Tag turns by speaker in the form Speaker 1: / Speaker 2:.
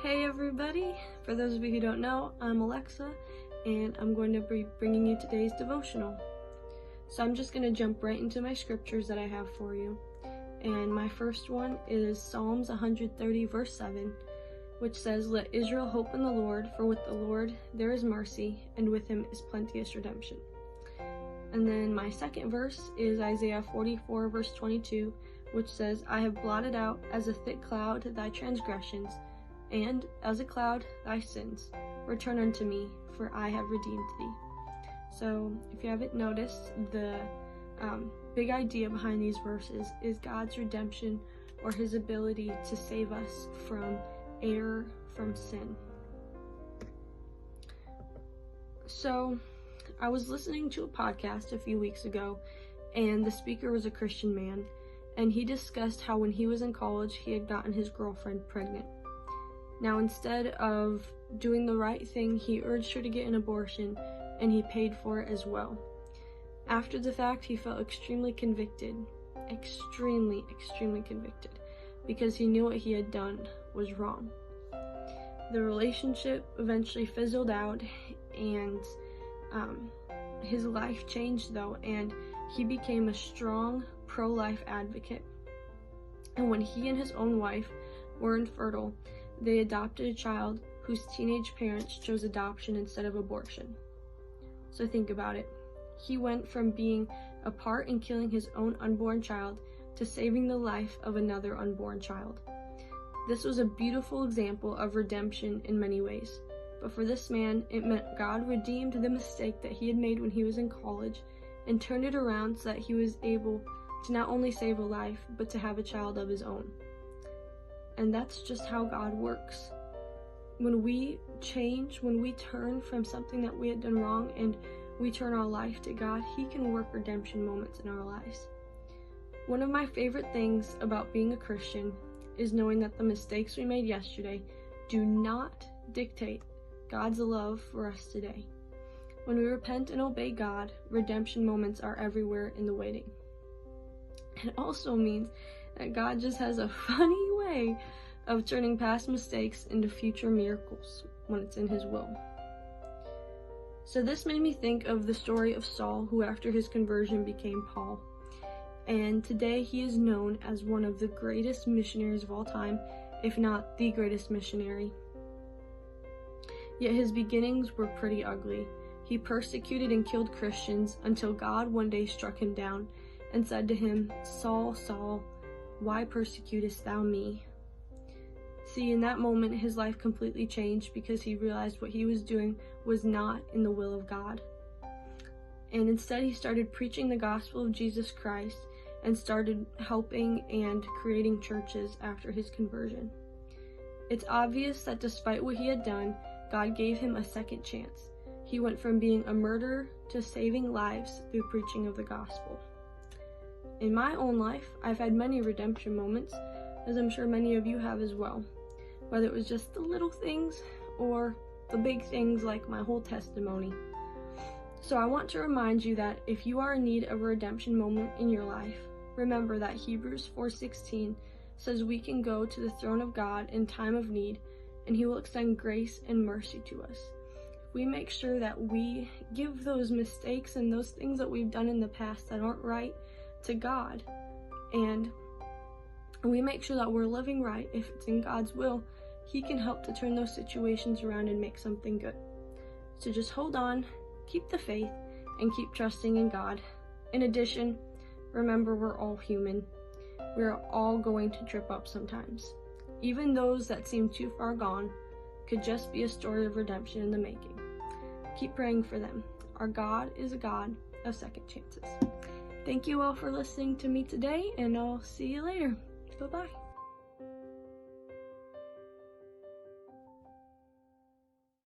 Speaker 1: Hey everybody, for those of you who don't know, I'm Alexa and I'm going to be bringing you today's devotional. So I'm just going to jump right into my scriptures that I have for you. And my first one is Psalms 130 verse 7, which says, "Let Israel hope in the Lord, for with the Lord there is mercy, and with him is plenteous redemption." And then my second verse is Isaiah 44 verse 22, which says, "I have blotted out as a thick cloud thy transgressions, and as a cloud thy sins. Return unto me, for I have redeemed thee." So if you haven't noticed, the big idea behind these verses is God's redemption, or his ability to save us from error, from sin. So I was listening to a podcast a few weeks ago, and the speaker was a Christian man, and he discussed how when he was in college he had gotten his girlfriend pregnant. Now, instead of doing the right thing, he urged her to get an abortion, and he paid for it as well. After the fact, he felt extremely convicted, extremely convicted, because he knew what he had done was wrong. The relationship eventually fizzled out, and his life changed though, and he became a strong pro-life advocate. And when he and his own wife were infertile, they adopted a child whose teenage parents chose adoption instead of abortion. So think about it. He went from being a part in killing his own unborn child to saving the life of another unborn child. This was a beautiful example of redemption in many ways. But for this man, it meant God redeemed the mistake that he had made when he was in college and turned it around so that he was able to not only save a life, but to have a child of his own. And that's just how God works. When we change, when we turn from something that we had done wrong and we turn our life to God, he can work redemption moments in our lives. One of my favorite things about being a Christian is knowing that the mistakes we made yesterday do not dictate God's love for us today. When we repent and obey God, redemption moments are everywhere in the waiting. It also means that God just has a funny way of turning past mistakes into future miracles when it's in his will. So this made me think of the story of Saul, who after his conversion became Paul. And today he is known as one of the greatest missionaries of all time, if not the greatest missionary. Yet his beginnings were pretty ugly. He persecuted and killed Christians until God one day struck him down and said to him, "Saul, Saul, why persecutest thou me?" See, in that moment, his life completely changed because he realized what he was doing was not in the will of God. And instead, he started preaching the gospel of Jesus Christ and started helping and creating churches after his conversion. It's obvious that despite what he had done, God gave him a second chance. He went from being a murderer to saving lives through preaching of the gospel. In my own life, I've had many redemption moments, as I'm sure many of you have as well. Whether it was just the little things or the big things like my whole testimony. So I want to remind you that if you are in need of a redemption moment in your life, remember that Hebrews 4:16 says we can go to the throne of God in time of need, and he will extend grace and mercy to us. We make sure that we give those mistakes and those things that we've done in the past that aren't right to God, and we make sure that we're living right. If it's in God's will, he can help to turn those situations around and make something good. So just hold on, keep the faith, and keep trusting in God. In addition, remember we're all human. We're all going to trip up sometimes. Even those that seem too far gone could just be a story of redemption in the making. Keep praying for them. Our God is a God of second chances. Thank you all for listening to me today, and I'll see you later. Bye-bye.